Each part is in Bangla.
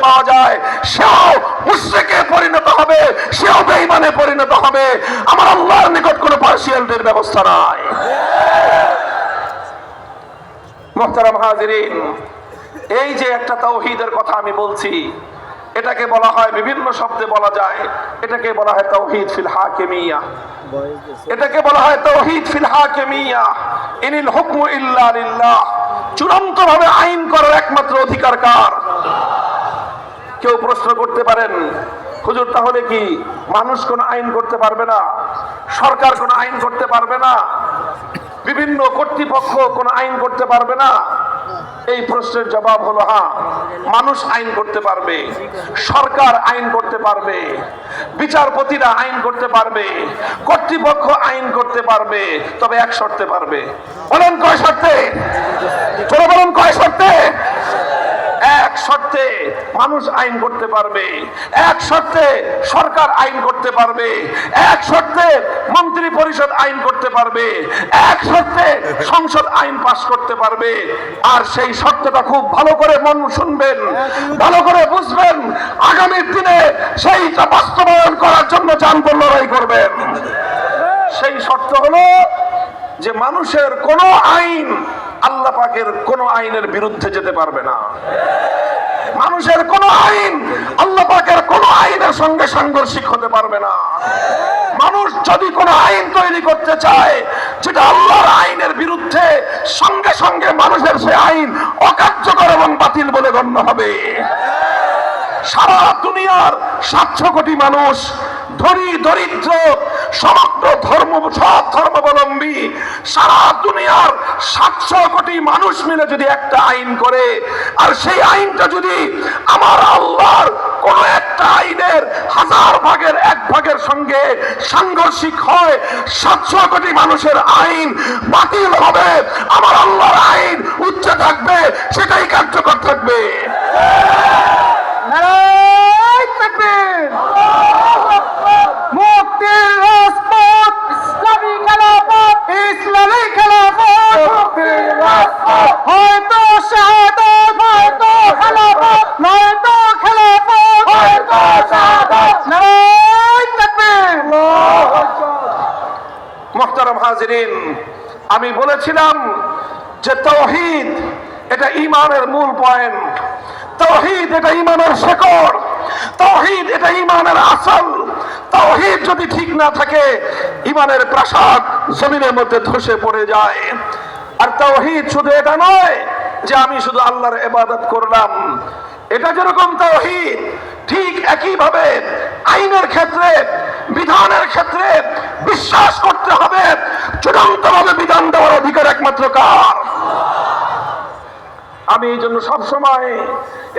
পাওয়া যায়, সেও মুশরিকে পরিণত হবে, সেও বেঈমানে পরিণত হবে। আমার আল্লাহর নিকট কোনো পার্সিয়ালদের ব্যবস্থা নাই। মুহতারাম হাজিরিন, এই যে একটা তাওহীদের কথা আমি বলছি, এটাকে বলা হয় বিভিন্ন শব্দে বলা যায়। এটাকে বলা হয় তাওহীদ ফিল হাকিমিয়া, এটাকে বলা হয় তাওহীদ ফিল হাকিমিয়া। ইনিল হুকমু ইল্লা লিল্লাহ, চূড়ান্ত ভাবে আইন করার একমাত্র অধিকার কার? কেউ প্রশ্ন করতে পারেন, হুজুর তাহলে কি মানুষ কোন আইন করতে পারবে না? সরকার কোন আইন করতে পারবে না? বিভিন্ন কর্তৃপক্ষ কোন আইন করতে পারবে না? এই প্রশ্নের জবাব হলো হ্যাঁ, মানুষ আইন করতে পারবে, সরকার আইন করতে পারবে, বিচারপতিরা আইন করতে পারবে, কর্তৃপক্ষ আইন করতে পারবে, তবে এক শর্তে পারবে। বলেন কয় শর্তে? চলো বলেন কয় শর্তে? এক শর্তে মানুষ আইন করতে পারবে, এক শর্তে সরকার আইন করতে পারবে, এক শর্তে মন্ত্রী পরিষদ আইন করতে পারবে, এক শর্তে সংসদ আইন পাস করতে পারবে। আর সেই শর্তটা খুব ভালো করে মন শুনবেন, ভালো করে বুঝবেন, আগামী দিনে সেইটা বাস্তবায়ন করার জন্য জানবো লড়াই করবেন। সেই শর্ত হলো যে মানুষের কোন আইন আল্লাহ পাকের কোন আইনের বিরুদ্ধে যেতে পারবে না। মানুষের কোন আইন আল্লাহ পাকের কোন আইনের সঙ্গে সাংঘর্ষিক হতে পারবে না। মানুষ যদি কোন আইন তৈরি করতে চায় যেটা আল্লাহর আইনের বিরুদ্ধে, সঙ্গে সঙ্গে মানুষের সে আইন অকার্যকর এবং বাতিল বলে গণ্য হবে। সারা দুনিয়ার 700 কোটি মানুষ, ধনী দরিদ্র, সমগ্র ধর্ম, সব ধর্মাবলম্বী, সারা দুনিয়ার 700 কোটি মানুষ মিলে যদি একটা আইন করে, আর সেই আইনটা যদি আমার আল্লাহর কোন একটা আইনের 1000 ভাগের 1 ভাগের সঙ্গে সাংঘর্ষিক হয়, 700 কোটি মানুষের আইন বাতিল হবে, আমার আল্লাহর আইন উচ্চে থাকবে, সেটাই কার্যকর থাকবে। নারায়ে তাকবীর, মুক্তির রাজপথ, ইসলামী খেলাফত, ইসলামী খেলাফত, মুক্তির রাজপথ, হয়তো শাহাদাত, হয়তো খেলাফত, নয়তো খেলাফত, হয়তো শাহাদাত। নারায়ে তাকবীর, আল্লাহু আকবার। মুহতারাম হাজিরিন, আমি বলেছিলাম যে তাওহীদ এটা ঈমানের মূল পয়েন্ট, তাওহীদ এটা ঈমানের শেকড়, তাওহীদ এটা ঈমানের আসল। তাওহীদ যদি ঠিক না থাকে, ঈমানের প্রাসাদ জমিনের মধ্যে ধসে পড়ে যায়। আর তাওহীদ শুধু এটা নয় যে আমি শুধু আল্লাহর ইবাদত করলাম, এটা যেরকম তাওহীদ, ঠিক একই ভাবে আইনের ক্ষেত্রে, বিধানের ক্ষেত্রে বিশ্বাস করতে হবে চূড়ান্ত ভাবে বিধান দেওয়ার অধিকার একমাত্র কার? আমি এই জন্য সবসময়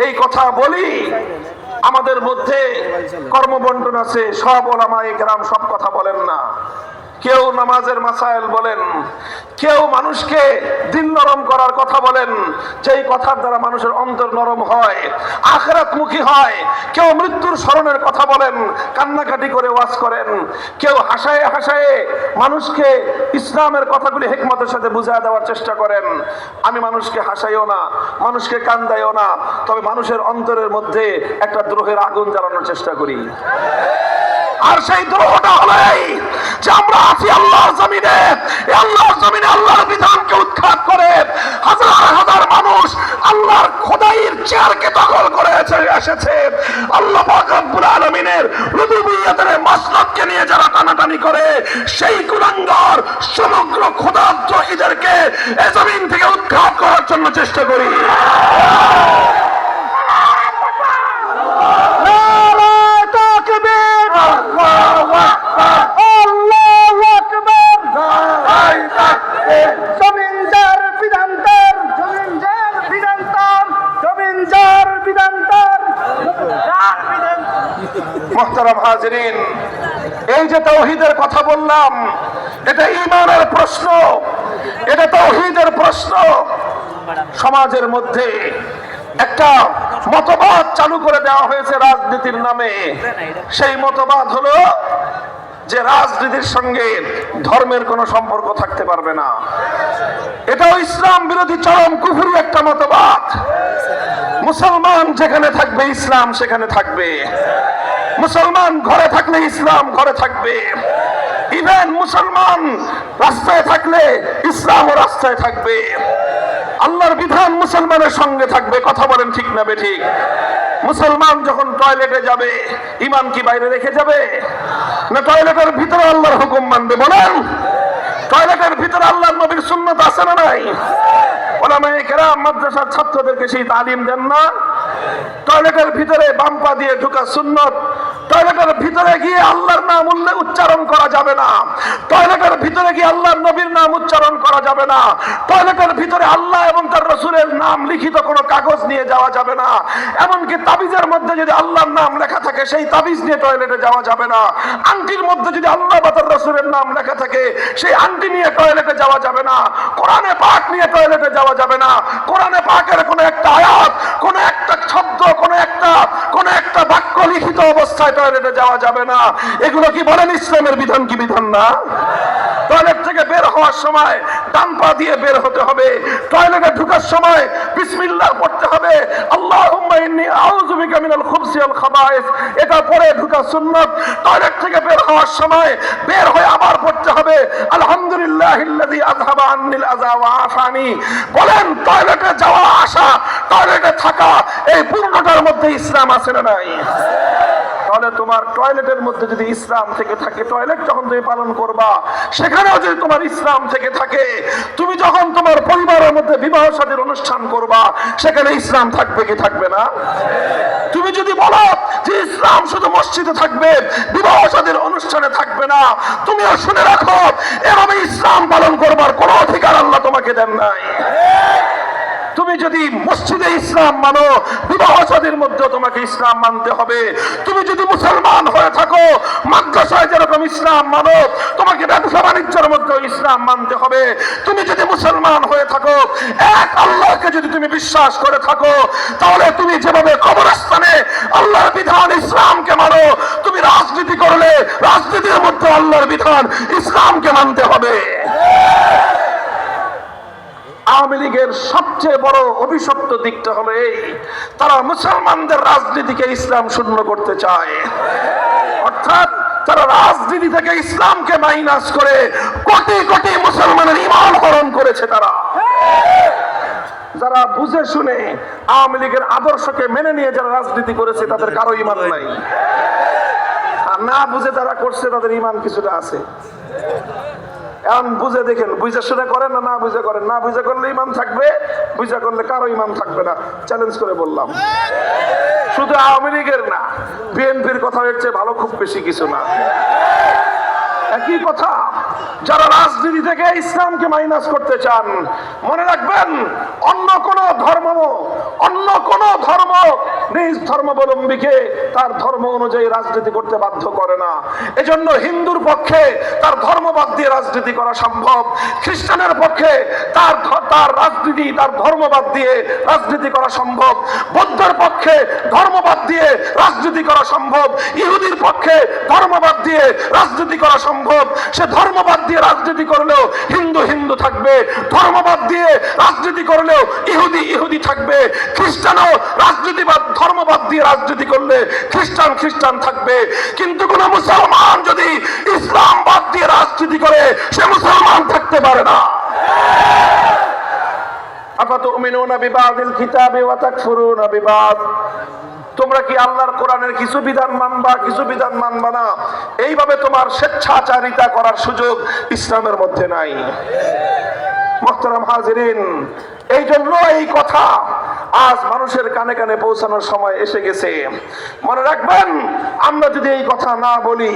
এই কথা বলি, আমাদের মধ্যে কর্মবন্টন আছে, সব ওলামায়ে কেরাম সব কথা বলেন না। কেউ নামাজের মাসাইল বলেন, কেউ মানুষকে দিল নরম করার কথা বলেন, যেই কথার দ্বারা মানুষের অন্তর নরম হয়, আখিরাতমুখী হয়। কেউ মৃত্যুর স্মরণের কথা বলেন, কান্নাকাটি করে ওয়াজ করেন। কেউ হাসায়ে হাসায়ে মানুষকে ইসলামের কথাগুলি হিকমতের সাথে বুঝিয়ে দেওয়ার চেষ্টা করেন। আমি মানুষকে হাসাইও না, মানুষকে কান্দাইও না, তবে মানুষের অন্তরের মধ্যে একটা দ্রোহের আগুন জ্বালানোর চেষ্টা করি। আর সেই দ্রোহটা হলেই যে আমরা আছি আল্লাহর জমিনে, আল্লাহর জমিনে আল্লাহর বিধানকে উৎখাত করে হাজার হাজার মানুষ আল্লাহর খোদাইয়ের চেয়ারকে দখল করে এসেছে। আল্লাহ পাক রব্বুল আলামিনের রুবুবিয়্যতের মাসলাককে নিয়ে যারা টানাটানি করে, সেই কুলাঙ্গার সমগ্র খোদাদ্রোহীদেরকে এই জমিন থেকে উৎখাত করার জন্য চেষ্টা করি। মুহতারাম হাজিরিন, এই যে তাওহীদের কথা বললাম, এটা ঈমানের প্রশ্ন, এটা তাওহীদের প্রশ্ন। সমাজের মধ্যে একটা মতবাদ চালু করে দেওয়া হয়েছে রাজনীতির নামে। সেই মতবাদ হলো যে রাজনীতির সঙ্গে ধর্মের কোনো সম্পর্ক থাকতে পারবে না। এটাও ইসলাম বিরোধী চরম কুফরি একটা মতবাদ। মুসলমান যেখানে থাকবে ইসলাম সেখানে থাকবে, মুসলমান ঘরে থাকলে ইসলাম ঘরে থাকবে, ইভেন মুসলমান রাস্তায় থাকলে ইসলামও রাস্তায় থাকবে। আল্লাহর বিধান মুসলমানের সঙ্গে থাকবে। কথা বলেন ঠিক না বেঠিক? মুসলমান যখন টয়লেটে যাবে ইমান কি বাইরে রেখে যাবে, না টয়লেটের ভিতরে আল্লাহর হুকুম মানবে? বলেন, টয়লেটের ভিতরে আল্লাহর নবীর সুন্নাত আছে না নাই? ওলামায়ে কেরাম মাদ্রাসার ছাত্রদেরকে সেই তালিম দেন না? টয়লেটের ভিতরে বাম পা দিয়ে ঢোকা সুন্নত। টয়লেটের ভিতরে গিয়ে আল্লাহর নাম উচ্চারণ করা যাবে না। টয়লেটের ভিতরে গিয়ে আল্লাহর নবীর নাম উচ্চারণ করা যাবে না। টয়লেটের ভিতরে আল্লাহ এবং তার রাসূলের নাম লিখিত কোনো কাগজ নিয়ে যাওয়া যাবে না। এমনকি তাবিজের মধ্যে যদি আল্লাহর নাম লেখা থাকে সেই তাবিজ নিয়ে টয়লেটে যাওয়া যাবে না। আংটির মধ্যে যদি আল্লাহ বা তার রাসূলের নাম লেখা থাকে সেই আংটি নিয়ে টয়লেটে যাওয়া যাবে না। কোরআনে পাক নিয়ে টয়লেটে যাওয়া যাবে না। কোরআনে পাকের কোনো একটা আয়াত, কোনো একটা শব্দ, কোনো একটা বাক্য লিখিত অবস্থায় টয়লেটে যাওয়া যাবে না। এগুলো কি বলেন ইসলামের বিধান কি বিধান না? টয়লেট থেকে বের হওয়ার সময় ডান পা দিয়ে বের হতে হবে। টয়লেটে ঢোকার সময় বিসমিল্লাহ পড়তে হবে। আল্লাহুম্মা ইন্নী আউযু বিকা মিনাল খুবসি ওয়াল খাবায়েস, এটা পড়ে ঢোকা সুন্নাত। টয়লেট থেকে বের হওয়ার সময় বের হয়ে আবার পড়তে হবে আলহামদুলিল্লাহিল্লাযী আযহাবা আন্নিল আযা ওয়া আফানি। বলেন, টয়লেটে যাওয়া আসা, টয়লেটে থাকা, এই পূর্ণটার মধ্যে ইসলাম আছে না নাই? তাহলে তোমার টয়লেটের মধ্যে যদি ইসলাম থেকে থাকে, টয়লেট যখন তুমি পালন করবা সেখানেও যদি তোমার ইসলাম থেকে থাকে, তুমি যখন তোমার পরিবারের মধ্যে বিবাহ শাদীর অনুষ্ঠান করবা সেখানে ইসলাম থাকবে কি থাকবে না? তুমি যদি বলো যে ইসলাম শুধু মসজিদে থাকবে, বিবাহ শাদীর অনুষ্ঠানে থাকবে না, তুমিও শুনে রাখো এভাবে ইসলাম পালন করবার কোনো অধিকার আল্লাহ তোমাকে দেন নাই। তুমি যদি মসজিদে ইসলাম মানো, বিবাহ শাদীর মধ্যে তোমাকে ইসলাম মানতে হবে। তুমি যদি মুসলমান হয়ে থাকো, মাদ্রাসায় যেরকম ইসলাম মানো, তোমাকে ব্যবসা বাণিজ্যের মধ্যে ইসলাম মানতে হবে। তুমি যদি মুসলমান হয়ে থাকো, এক আল্লাহকে যদি তুমি বিশ্বাস করে থাকো, তাহলে তুমি যেভাবে কবরস্থানে আল্লাহর বিধান ইসলামকে মানো, তুমি রাজনীতি করলে রাজনীতির মধ্যে আল্লাহর বিধান ইসলামকে মানতে হবে। আওয়ামী লীগের সবচেয়ে বড় অভিশপ্ত দিকটা হলো এই, তারা মুসলমানদের রাজনীতিকে ইসলাম শূন্য করতে চায়। অর্থাৎ তারা রাজনীতি থেকে ইসলামকে মাইনাস করে কোটি কোটি মুসলমানের ঈমান হরণ করেছে। তারা যারা বুঝে শুনে আওয়ামী লীগের আদর্শকে মেনে নিয়ে যারা রাজনীতি করেছে তাদের কারো ঈমান নাই, আর না বুঝে যারা করছে তাদের ঈমান কিছুটা আছে। এখন বুঝে দেখেন, বুঝে শুনে করেন না বুঝে করেন, না বুঝে করলে ইমান থাকবে, বুঝে করলে কারো ইমান থাকবে না। চ্যালেঞ্জ করে বললাম, শুধু আওয়ামী লীগের না, বিএনপির কথা হচ্ছে ভালো খুব বেশি কিছু না। একই কথা, যারা রাজনীতি থেকে ইসলামকে মাইনাস করতে চান, মনে রাখবেন অন্য কোন ধর্ম নিজ ধর্মাবলম্বীকে তার ধর্ম অনুযায়ী রাজনীতি করতে বাধ্য করে না। এজন্য হিন্দুর পক্ষে তার ধর্মবাদ দিয়ে রাজনীতি করা সম্ভব, খ্রিস্টানের পক্ষে তার রাজনীতি তার ধর্মবাদ দিয়ে রাজনীতি করা সম্ভব, বৌদ্ধের পক্ষে ধর্মবাদ দিয়ে রাজনীতি করা সম্ভব, ইহুদির পক্ষে ধর্মবাদ দিয়ে রাজনীতি করা সম্ভব। সে ধর্মবাদ দিয়ে রাজনীতি করলেও হিন্দু হিন্দু থাকবে, ধর্মবাদ দিয়ে রাজনীতি করলেও ইহুদি ইহুদি থাকবে। খ্রিস্টানও ধর্মবাদ দিয়ে রাজনীতি করলে খ্রিস্টান খ্রিস্টান থাকবে। কিন্তু কোন মুসলমান যদি ইসলামবাদ দিয়ে রাজনীতি করে সে মুসলমান থাকতে পারে না। আফাতুমিনুনা বিবাদিল কিতাবি ওয়া তাকফুরুনা বিবাদ, তোমরা কি আল্লাহর কোরআনের কিছু বিধান মানবা, কিছু বিধান মানবা না? এইভাবে তোমার স্বেচ্ছাচারিতা করার সুযোগ ইসলামের মধ্যে নাই। মুহতারাম হাজিরিন, এই জন্য এই কথা আজ মানুষের কানে কানে পৌঁছানোর সময় এসে গেছে। মনে রাখবেন, আমরা যদি এই কথা না বলি,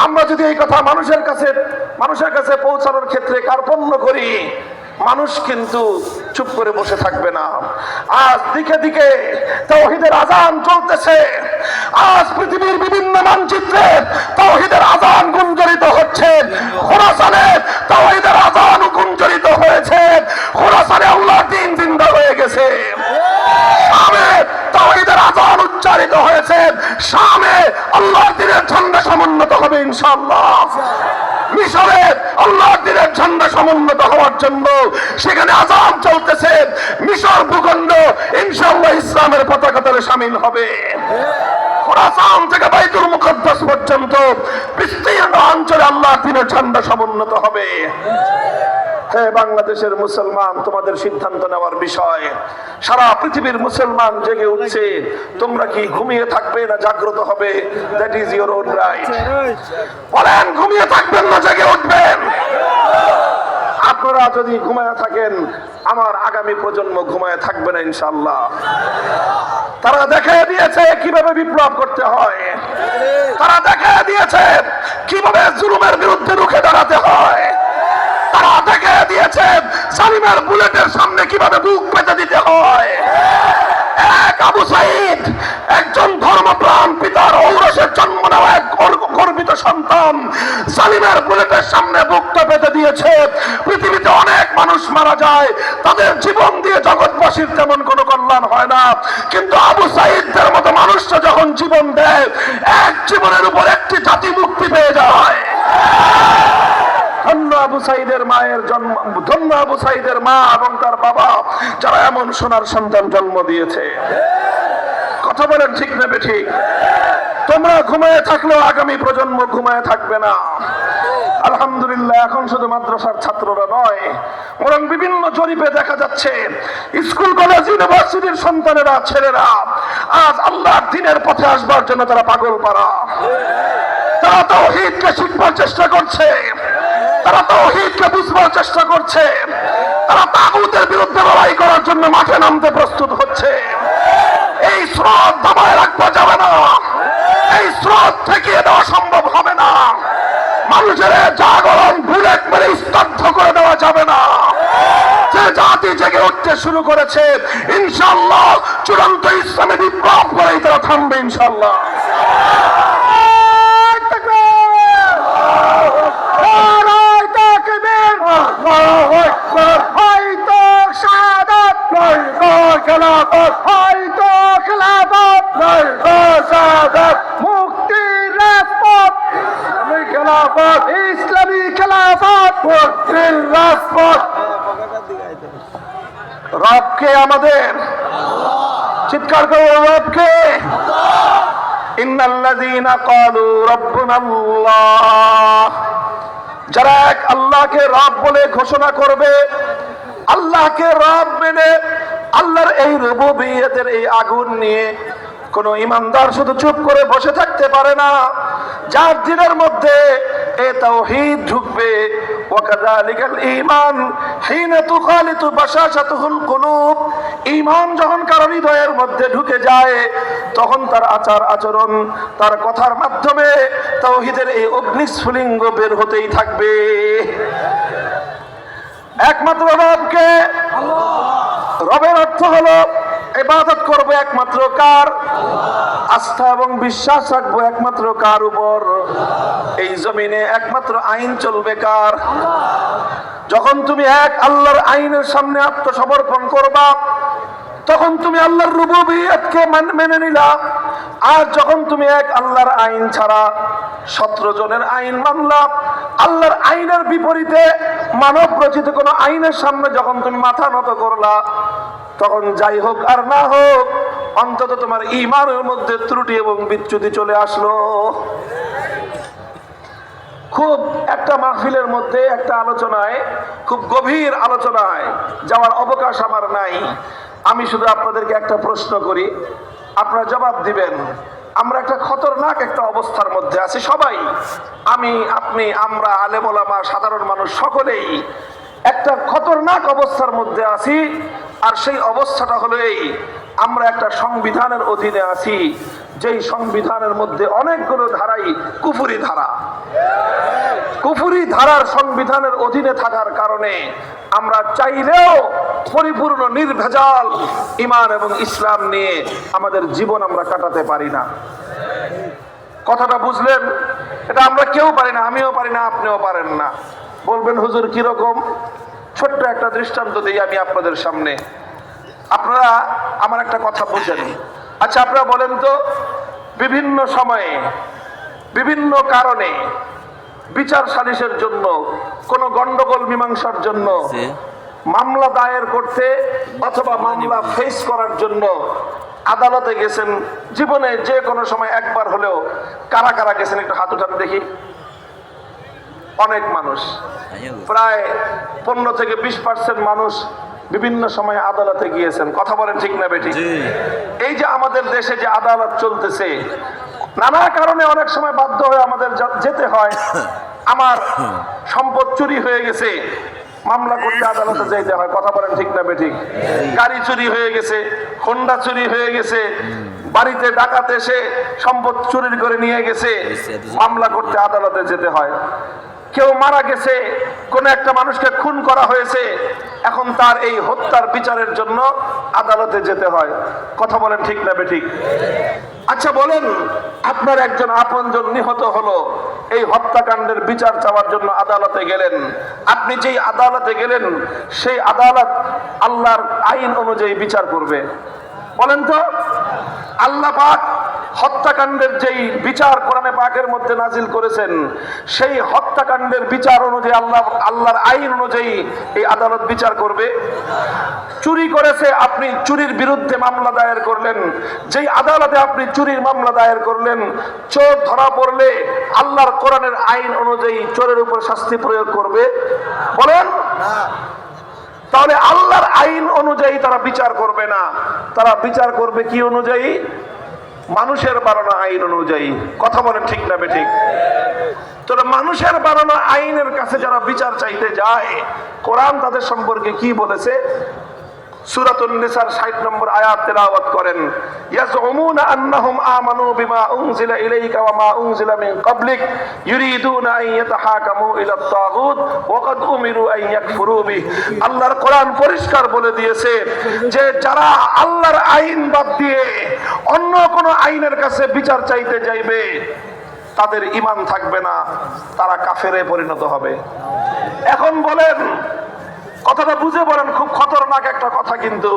আমরা যদি এই কথা মানুষের কাছে পৌঁছানোর ক্ষেত্রে কার্পণ্য করি, মানুষ কিন্তু চুপ করে বসে থাকবে না। আজ দিকে দিকে তাওহীদের আযান চলতেছে। আজ পৃথিবীর বিভিন্ন মানচিত্রে তাওহীদের আযান গুঞ্জরিত হচ্ছে। খোরাসানে তাওহীদের আযান গুঞ্জরিত হয়েছে। খোরাসানে আল্লাহর দ্বীন জিন্দা হয়ে গেছে। শামে তাওহীদের আযান উচ্চারিত হয়েছে। শামে আল্লাহর দ্বীনের ঝান্ডা সমুন্নত হবে ইনশাআল্লাহ। মিশরে আল্লাহর দ্বীনের ঝান্ডা সমুন্নত হওয়ার জন্য সেখানে আযান চলতেছে। মিশর ভূখণ্ড ইনশাআল্লাহ ইসলামের শামিল হবে। খোরাসান থেকে বাইতুল মুকদ্দাস পর্যন্ত বিস্তীর্ণ অঞ্চলে আল্লাহর দ্বীনের ঝান্ডা সমুন্নত হবে। হে বাংলাদেশের মুসলমান, তোমাদের সিদ্ধান্ত নেওয়ার বিষয়। সারা পৃথিবীর মুসলমান জেগে উঠছে, তোমরা কি ঘুমিয়ে থাকবে না জাগ্রত হবে? That is your own right. বলেন, ঘুমিয়ে থাকবেন না জেগে উঠবেন? আপনারা যদি ঘুমায় থাকেন, আমার আগামী প্রজন্ম ঘুমায় থাকবে না ইনশাআল্লাহ। তারা দেখিয়ে দিয়েছে কিভাবে বিপ্লব করতে হয়, তারা দেখিয়ে দিয়েছে কিভাবে জুলুমের বিরুদ্ধে রুখে দাঁড়াতে হয়, তারা দেখিয়ে দিয়েছে সালিমের বুলেটের সামনে কিভাবে বুক পেতে দিতে হয়। এক আবু সাইদ, একজন ধর্মপ্রাণ পিতার ঔরসের জন্ম নেওয়া এক গর্বিত সন্তান, সালিমের বুলেটের সামনে বুকটা পেতে দিয়েছে। পৃথিবীতে অনেক মানুষ মারা যায়, তাদের জীবন দিয়ে জগৎবাসীর তেমন কোনো কল্যাণ হয় না, কিন্তু আবু সাইদদের মতো মানুষরা যখন জীবন দেয়, এক জীবনের উপর একটি জাতি মুক্তি পেয়ে যায়। ধন্য আবু সাইদের মায়ের জন্ম, ধন্য আবু সাইদের মা এবং তার বাবা, যারা এমন সোনার সন্তান জন্ম দিয়েছে। কথা বলেন ঠিক না বেঠিক? তোমরা ঘুমায় থাকলেও আগামী প্রজন্ম ঘুমায় থাকবে না। আলহামদুলিল্লাহ, এখন শুধু মাদ্রাসার ছাত্ররা নয়, বরং বিভিন্ন জরিপে দেখা যাচ্ছে স্কুল কলেজ ইউনিভার্সিটির সন্তানেরা, ছেলেরা আজ আল্লাহর দ্বীনের পথে আসবার জন্য তারা পাগল পারা। তারা তাওহীদকে শিখবার চেষ্টা করছে, তারা তাওহীদকে বুঝবার চেষ্টা করছে, তারা তাগুতের বিরুদ্ধে লড়াই করার জন্য মাঠে নামতে প্রস্তুত হচ্ছে। এই স্রোত দমায় রাখা যাবে না, এই স্রোত ঠেকিয়ে দেওয়া সম্ভব হবে না। মানুষের জাগরণ বুলেট মেরে স্তব্ধ করে দেওয়া যাবে না। যে জাতি জেগে উঠতে শুরু করেছে, ইনশাআল্লাহ চূড়ান্ত ইসলামে বিপ্লব করেই তারা থামবে ইনশাআল্লাহ। মুক্তির রাজপথ, ইসলামী খেলাফত, মুক্তির রাজপথ। রবকে আমাদের, চিৎকার করে রবকে। ইন্নাল্লাযীনা ক্বালু রাব্বুনাল্লাহ, যারা এক আল্লাহকে রব বলে ঘোষণা করবে, আল্লাহকে রব মেনে আল্লাহর এই রুবুবিয়তের এই আগুন নিয়ে কোন ইমানদার শুধু চুপ করে বসে থাকতে পারে না। যার দিনের মধ্যে এ তাওহীদ ঢুকবে, ওয়াকাযালিকাল ঈমান হিনা তুখালিতু বাশাশাতুল কুলুব, ঈমান যখন কারো হৃদয়ের মধ্যে ঢুকে যায়, তখন তার আচার আচরণ, তার কথার মাধ্যমে তাওহীদের এই অগ্নিস্ফুলিঙ্গ বের হতেই থাকবে। একমাত্র রবকে, রবের অর্থ হলো ইবাদত করবো একমাত্র কার? আস্থা এবং বিশ্বাস রাখবো একমাত্র কার উপর? এই জমিনে একমাত্র আইন চলবে কার? যখন তুমি এক আল্লাহর আইনের সামনে আত্মসমর্পণ করবা, তখন তুমি আল্লাহর রুবুবিয়তকে মেনে নিলা। আর যখন তুমি এক আল্লাহর আইন ছাড়া 17 জনের আইন মানলা, আল্লাহর আইনের বিপরীতে মানব রচিত কোন আইনের সামনে যখন তুমি মাথা নত করলা, তখন যাই হোক আর না হোক, অন্তত তোমার ঈমানের মধ্যে ত্রুটি এবং বিচ্যুতি চলে আসলো। খুব একটা মাহফিলের মধ্যে একটা আলোচনায়, খুব গভীর আলোচনায় যাওয়ার অবকাশ আমার নাই। আমি শুধু আপনাদেরকে একটা প্রশ্ন করি, আপনারা জবাব দিবেন। আমরা একটা খতরনাক একটা অবস্থার মধ্যে আছি সবাই, আমি, আপনি, আমরা, আলেম ওলামা, সাধারণ মানুষ সকলেই একটা খতরনাক অবস্থার মধ্যে আছি। আর সেই অবস্থাটা হলো এই, আমরা একটা সংবিধানের অধীনে আছি, যেই সংবিধানের মধ্যে অনেকগুলো ধারাই কুফরি ধারা। কুফরি ধারার সংবিধানের অধীনে থাকার কারণে আমরা চাইলেও পরিপূর্ণ নির্ভেজাল ঈমান এবং ইসলাম নিয়ে আমাদের জীবন আমরা কাটাতে পারি না। কথাটা বুঝলেন? এটা আমরা কেউ পারি না, আমিও পারি না, আপনিও পারেন না। বলবেন হুজুর কিরকম? ছোট্ট একটা দৃষ্টান্ত দিই আমি আপনাদের সামনে, আপনারা আমার একটা কথা বুঝেন। আচ্ছা, আপনারা বলেন তো, বিভিন্ন সময়ে বিভিন্ন কারণে বিচার সালিশের জন্য, কোন গন্ডগোল মীমাংসার জন্য মামলা দায়ের করতে অথবা মামলা ফেস করার জন্য আদালতে গেছেন জীবনে যে কোনো সময় একবার হলেও? কারা কারা গেছেন একটু হাত উঠান দেখি। অনেক মানুষ, প্রায় 15 থেকে 20% মানুষ বিভিন্ন সময় আদালতে গিয়েছেন। কথা বলেন ঠিক না বেঠিক? এই যে আমাদের দেশে যে আদালত চলতেছে, নানা কারণে অনেক সময় বাধ্য হয়ে আমাদের যেতে হয়। আমার সম্পদ চুরি হয়ে গেছে, মামলা করতে আদালতে যেতে হয়। কথা বলেন ঠিক না বেঠিক? গাড়ি চুরি হয়ে গেছে, হোন্ডা চুরি হয়ে গেছে, বাড়িতে ডাকাত এসে সম্পদ চুরি করে নিয়ে গেছে, মামলা করতে আদালতে যেতে হয়। কেউ মারা গেছে, কোন একটা মানুষকে খুন করা হয়েছে, এখন তার এই হত্যার বিচারের জন্য আদালতে যেতে হয়। কথা বলেন ঠিক না বেঠিক? আচ্ছা বলেন, আপনার একজন আপনজন নিহত হলো, এই হত্যাকাণ্ডের বিচার চাওয়ার জন্য আদালতে গেলেন। আপনি যেই আদালতে গেলেন সেই আদালত আল্লাহর আইন অনুযায়ী বিচার করবে? বলেন তো। আল্লাহ পাক হত্যাকাণ্ডের যেই বিচার কোরআনে পাকের মধ্যে নাজিল করেছেন, সেই হত্যাকাণ্ডের বিচার অনুযায়ী আল্লাহর আইন অনুযায়ী এই আদালত বিচার করবে। চুরি করেছে, আপনি চুরির বিরুদ্ধে মামলা দায়ের করলেন, যেই আদালতে আপনি চুরির মামলা দায়ের করলেন, চোর ধরা পড়লে আল্লাহর কোরআনের আইন অনুযায়ী চোরের উপর শাস্তি প্রয়োগ করবে? বলেন। তাহলে আল্লাহর আইন অনুযায়ী তারা বিচার করবে না, তারা বিচার করবে কি অনুযায়ী? মানুষের বানানো আইন অনুযায়ী। কথা বলেন ঠিক না বেঠিক? তোরা মানুষের বানানো আইনের কাছে যারা বিচার চাইতে যায়, কোরআন তাদের সম্পর্কে কি বলেছে? সূরাতুন নিসার 60 নম্বর আয়াত তেলাওয়াত করেন। ইয়াজউমুনা আন্নাহুম আমানু বিমা উনজিলা ইলাইকা ওয়া মা উনজিলা মিন ক্বাবলিক ইউরিদুনা আন ইয়াতাহাকামু ইলা তাগুত ওয়া ক্বাদ উমিরু আন ইয়াকফুরু বিহি। আল্লাহর কোরআন পরিষ্কার বলে দিয়েছে যে যারা আল্লাহর আইন বাদ দিয়ে অন্য কোন আইনের কাছে বিচার চাইতে যাইবে, তাদের ঈমান থাকবে না, তারা কাফেরে পরিণত হবে। এখন বলেন, কথাটা বুঝে বলেন, খুব খতরনাক একটা কথা। কিন্তু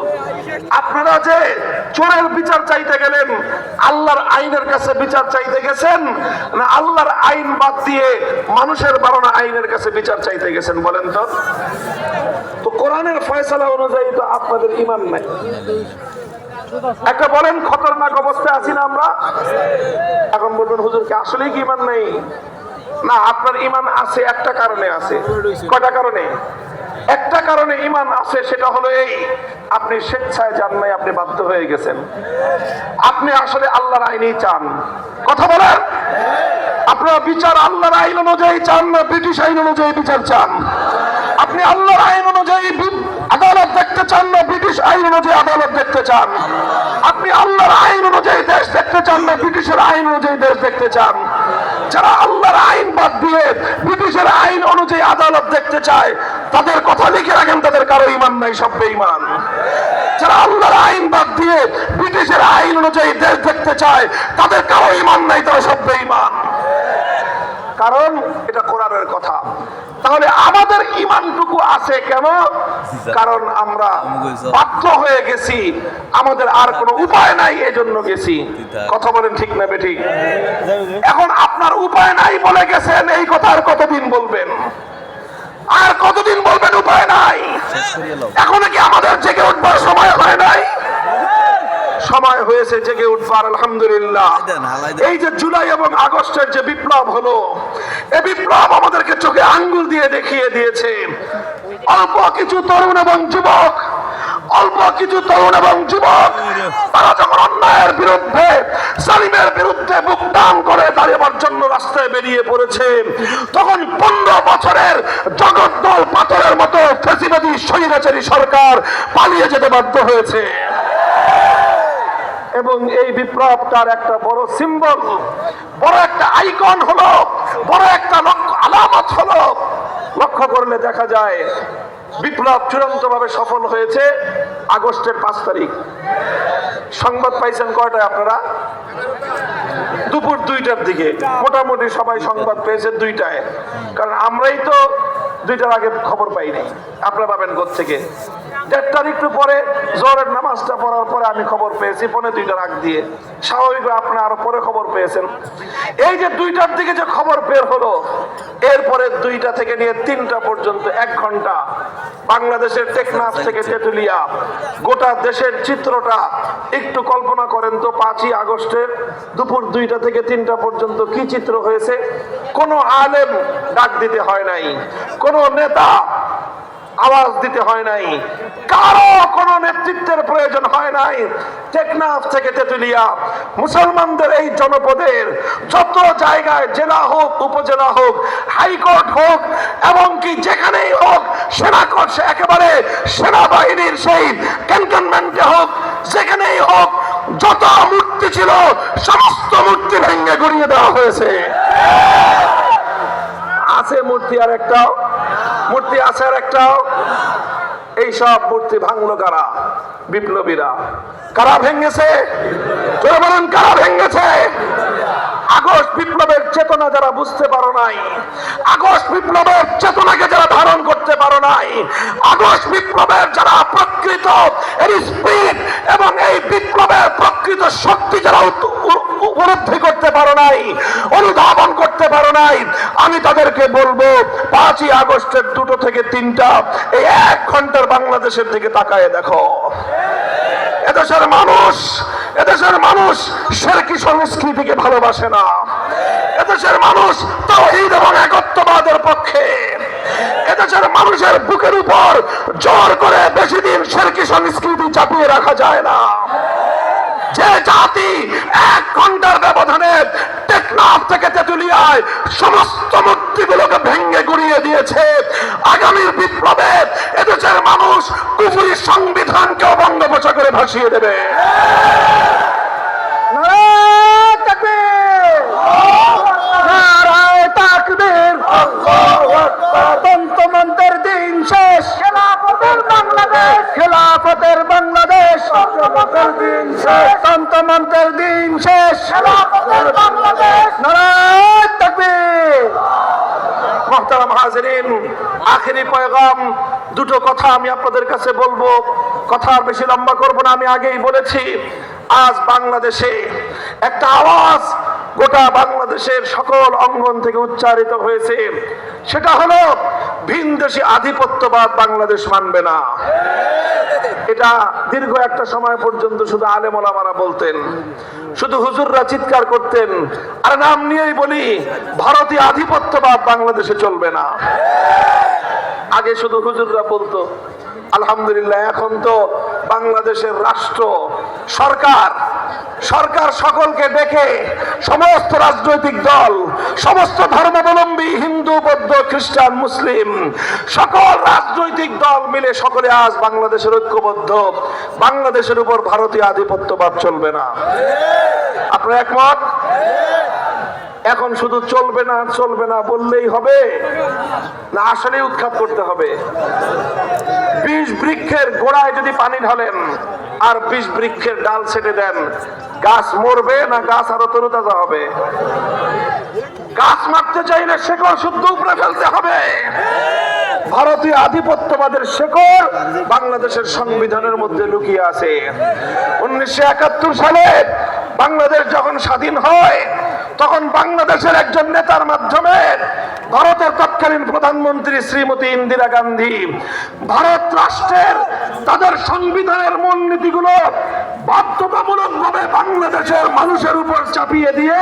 আপনারা যে চোরের বিচার চাইতে গেলেন, আল্লাহর আইনের কাছে বিচার চাইতে গেছেন, না আল্লাহর আইন বাদ দিয়ে মানুষের বানানো আইনের কাছে বিচার চাইতে গেছেন? বলেন তো। তো কোরআনের ফয়সালা অনুযায়ী তো আপনাদের ঈমান নাই। একটা বলেন, খতরনাক অবস্থায় আছি না আমরা? এখন বলবেন, হুজুর কি আসলেই কি ঈমান নেই? না, আপনার ঈমান আছে, একটা কারণে আছে। কয়টা কারণে? একটা কারণে ঈমান আছে, সেটা হলো এই, আপনি স্বেচ্ছায় যান নাই, আপনি বাধ্য হয়ে গেছেন। আপনি আসলে আল্লাহর আইনেই চান। কথা বলেন। আপনারা বিচার আল্লাহর আইন অনুযায়ী চান না ব্রিটিশ আইন অনুযায়ী বিচার চান? আপনি আল্লাহর আইন অনুযায়ী আদালত দেখতে চান না ব্রিটিশ আইন অনুযায়ী আদালত দেখতে চান? আপনি আল্লাহর আইন অনুযায়ী দেশ দেখতে চান না ব্রিটিশের আইন অনুযায়ী দেশ দেখতে চান? যারা আল্লাহর আইন বাদ দিয়ে ব্রিটিশের আইন অনুযায়ী আদালত দেখতে চায়, তাদের কথা লিখে রাখেন, তাদের কারো ঈমান নাই, সব বেঈমান। যারা আল্লাহর আইন বাদ দিয়ে ব্রিটিশের আইন অনুযায়ী দেশ দেখতে চায়, তাদের কারো ঈমান নাই, তারা সব বেঈমান। কারণ এটা কোরআনের কথা। তাহলে আমাদের ঈমানটুকু আছে কেন? কারণ আমরা বাধ্য হয়ে গেছি, আমাদের আর কোনো উপায় নাই, এজন্য গেছি। কথা বলেন ঠিক না বেঠিক? এখন আপনার উপায় নাই বলে গেছেন, এই কথা আর কতদিন বলবেন? আর কতদিন বলবেন উপায় নাই? এখন কি আমাদের জেগে উঠবার সময় হয় নাই? সময় হয়েছে জেগে উঠবার, আলহামদুলিল্লাহ। এই যে জুলাই এবং আগস্টের যে বিপ্লব হলো, এই বিপ্লব আমাদেরকে চোখে আঙ্গুল দিয়ে দেখিয়ে দিয়েছে, অল্প কিছু তরুণ এবং যুবক, তারা যখন অন্যায়ের বিরুদ্ধে, জালিমের বিরুদ্ধে বুক টান করে দাঁড়াবার জন্য রাস্তায় বেরিয়ে পড়েছে, তখন 15 বছরের জগদ্দল পাথরের মতো ফ্যাসিবাদী স্বৈরাচারী সরকার পালিয়ে যেতে বাধ্য হয়েছে। এবং এই বিপ্লবটার একটা বড় সিম্বল, বড় একটা আইকন হলো, বড় একটা আলামত হলো। লক্ষ্য করলে দেখা যায় বিপ্লব চূড়ান্তভাবে সফল হয়েছে আগস্টের 5 তারিখ। সংবাদ পাইছেন কয়টায় আপনারা? দুপুর 2টার দিকে মোটামুটি সবাই সংবাদ পেয়েছে 2টায়। কারণ আমরাই তো 2টার আগে খবর পাই নাই, আপনারা পাবেন কোত্থেকে? 1.5টার একটু পরে জোহরের নামাজটা পড়ার পরে আমি খবর পেয়েছি 2:45 আগ দিয়ে। স্বাভাবিকভাবে আপনারা আরো পরে খবর পেয়েছেন। এই যে 2টার দিকে যে খবর বের হলো, এরপরে 2টা থেকে নিয়ে 3টা পর্যন্ত 1 ঘন্টা বাংলাদেশের টেকনাফ থেকে তেতুলিয়া, গোটা দেশের চিত্রটা একটু কল্পনা করেন তো। 5ই আগস্টের দুপুর 2টা থেকে 3টা পর্যন্ত কি চিত্র হয়েছে। কোনো আলেম ডাক দিতে হয় নাই, কোনো নেতা আওয়াজ দিতে হয় নাই, কারো কোনো নেতৃত্বের প্রয়োজন হয় নাই। টেকনাফ থেকে তেতুলিয়া মুসলমানদের এই জনপদের যত জায়গায়, জেলা হোক, উপজেলা হোক, হাইকোর্ট হোক, এবং কি যেখানেই হোক, একেবারে সেনাবাহিনীর সেই ক্যান্টনমেন্টে হোক, যেখানেই হোক, যত মূর্তি ছিল সমস্ত মূর্তি ভেঙে গুড়িয়ে দেওয়া হয়েছে। আছে মূর্তি আর একটাও, মূর্তি আছে আর একটাও। এই সব মূর্তি ভাঙলো কারা? বিপ্লবীরা। কারা ভেঙেছে? জোরে বলেন, কারা ভেঙেছে? আগস্ট বিপ্লবের চেতনা যারা বুঝতে পারো নাই, আগস্ট বিপ্লবের চেতনাকে যারা ধারণ করতে পারো নাই, আগস্ট বিপ্লবের যারা প্রকৃত এর স্পিড এবং এই বিপ্লবের প্রকৃত শক্তি যারা উপলব্ধি করতে পারো নাই, অনুধাবন করতে পারো নাই, আমি তাদেরকে বলবো 5ই আগস্টের 2টো থেকে 3টা এই 1 ঘন্টার বাংলাদেশের দিকে তাকায় দেখো। এদেশের মানুষ শিরকি সংস্কৃতিকে ভালোবাসে না। এদেশের মানুষ তাওহীদ এবং একত্ববাদের পক্ষে। এদেশের মানুষের বুকের উপর জোর করে বেশি দিন শিরকি সংস্কৃতি চাপিয়ে রাখা যায় না। যে জাতি 1 ঘন্টার ব্যবধানে টেকনাফ থেকে তেতুলিয়ায় সমস্ত মূর্তিগুলোকে ভেঙে গুড়িয়ে দিয়েছে, আগামীর বিপ্লবে এদেশের মানুষ কুফরি সংবিধানকেও বঙ্গোপসাগরে ভাসিয়ে দেবে। নারায়ে তাকবীর, নারায়ে তাকবীর, আল্লাহু আকবার। তন্ত্রমন্ত্রের দিন শেষ, খেলাফতের বাংলাদেশ, খেলাফতের বাংলাদেশ। তন্ত্রমন্ত্রের দিন শেষ, তন্ত্রমন্ত্রের দিন শেষ, খেলাফতের বাংলাদেশ। নারায়ে তাকবীর। মুহতারাম হাজিরিন, আখেরি পয়গাম, দুটো কথা আমি আপনাদের কাছে বলবো, কথা আর বেশি লম্বা করব না। আমি আগেই বলেছি, আজ বাংলাদেশে একটা আওয়াজ গোটা বাংলাদেশের সকল অঙ্গন থেকে উচ্চারিত হয়েছে, সেটা হলো ভিনদেশী আধিপত্যবাদ বাংলাদেশ মানবে না। এটা দীর্ঘ একটা সময় পর্যন্ত শুধু আলেম ওলামারা বলতেন, শুধু হুজুররা চিৎকার করতেন, আর নাম নিয়েই বলি, ভারতীয় আধিপত্যবাদ বাংলাদেশে চলবে না। আগে শুধু হুজুররা বলতো, আলহামদুলিল্লাহ এখন তো বাংলাদেশের রাষ্ট্র সরকার সকলকে ডেকে সমস্ত রাজনৈতিক দল, সমস্ত ধর্মাবলম্বী, হিন্দু, বৌদ্ধ, খ্রিস্টান, মুসলিম, সকল রাজনৈতিক দল মিলে সকলে আজ বাংলাদেশের ঐক্যবদ্ধ, বাংলাদেশের উপর ভারতীয় আধিপত্যবাদ চলবে না। আপনারা একমত? এখন শুধু চলবে না বললেই হবে না, আসলে উৎখাত করতে হবে? 20 বৃক্ষের গোড়ায় যদি পানি ঢালেন আর 20 বৃক্ষের ডাল ছেটে দেন, গাছ মরবে না গাছ আরো তরুতাজা হবে? গাছ মারতে চাইলে শেকড় শুদ্ধ উপরে ফেলতে হবে। ভারতীয় আধিপত্যবাদের শেকড় বাংলাদেশের সংবিধানের মধ্যে লুকিয়ে আছে। 1971 সালে বাংলাদেশ যখন স্বাধীন হয়, তখন বাংলাদেশের একজন নেতার মাধ্যমে ভারতের তৎকালীন প্রধানমন্ত্রী শ্রীমতী ইন্দিরা গান্ধী ভারত রাষ্ট্রের তাদের সংবিধানের মূলনীতিগুলো বাধ্যতামূলকভাবে বাংলাদেশের মানুষের উপর চাপিয়ে দিয়ে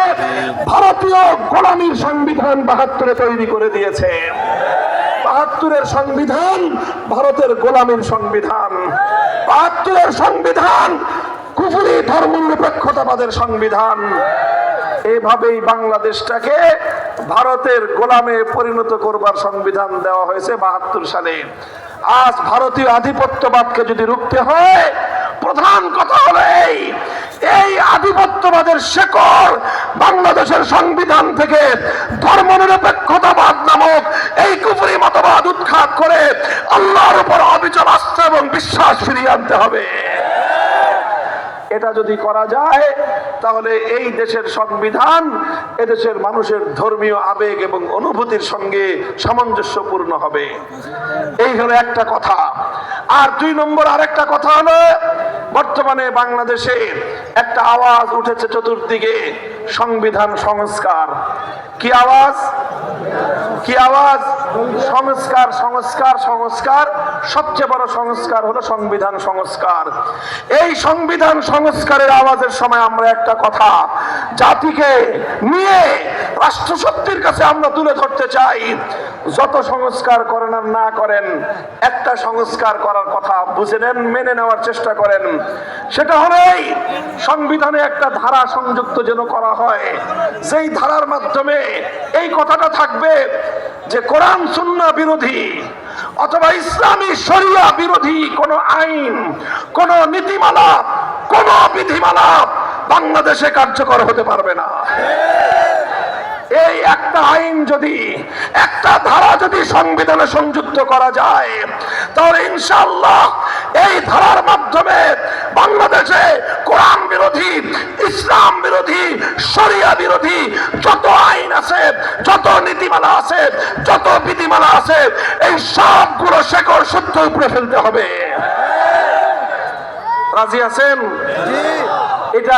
ভারতীয় গোলামীর সংবিধান 72-এ তৈরি করে দিয়েছে। 72-এর সংবিধান ভারতের গোলামীর সংবিধান। 72-এর সংবিধান কুফরি ধর্মনিরপেক্ষতাবাদের সংবিধান। এভাবেই বাংলাদেশটাকে ভারতের গোলামে পরিণত করবার সংবিধান দেওয়া হয়েছে 72 সালে। আজ ভারতীয় আধিপত্যবাদকে যদি রুখতে হয়, প্রধান কথা হলো এই আধিপত্যবাদের শেকড় বাংলাদেশের সংবিধান থেকে ধর্মনিরপেক্ষতাবাদ নামক এই কুফরি মতবাদ উৎখাত করে আল্লাহর উপর অবিচল আস্থা এবং বিশ্বাস ফিরিয়ে আনতে হবে। এটা যদি করা যায়, তাহলে এই দেশের সংবিধান এদেশের মানুষের ধর্মীয় আবেগ এবং অনুভূতির সঙ্গে সামঞ্জস্যপূর্ণ হবে। এই হলো একটা কথা। আর 2 নম্বর আরেকটা কথা হলো, বর্তমানে বাংলাদেশে একটা আওয়াজ উঠেছে চতুর্দিকে, সংবিধান সংস্কার। কি আওয়াজ, কি আওয়াজ? সংস্কার, সংস্কার, সংস্কার। সবচেয়ে বড় সংস্কার হলো সংবিধান সংস্কার। এই সংবিধান সংস্কারের আওয়াজের সময় আমরা একটা কথা জাতিকে নিয়ে রাষ্ট্রশক্তির কাছে আমরা তুলে ধরতে চাই। যত সংস্কার করেন আর না করেন, একটা সংস্কার করার কথা বুঝে নেন, মেনে নেওয়ার চেষ্টা করেন। সেটা হলো এই সংবিধানে একটা ধারা সংযুক্ত যেন করা হয়, যেই ধারার মাধ্যমে এই কথাটা থাকবে যে কোরআন সুন্নাহ বিরোধী অথবা ইসলামী শরিয়া বিরোধী কোন আইন, কোন নীতিমালা, কোন বিধিমালা বাংলাদেশে কার্যকর হতে পারবে না। এই একটা আইন যদি, একটা ধারা যদি সংবিধানে সংযুক্ত করা যায়, তাহলে ইনশাআল্লাহ এই ধারার মাধ্যমে বাংলাদেশে কোরআন বিরোধী, ইসলাম বিরোধী, শরিয়া বিরোধী যত আইন আছে, যত নীতিমালা আছে, যত বিধিমালা আছে, এই সবগুলো শেকড় সূত্র উপরে ফেলতে হবে। রাজি আছেন? এটা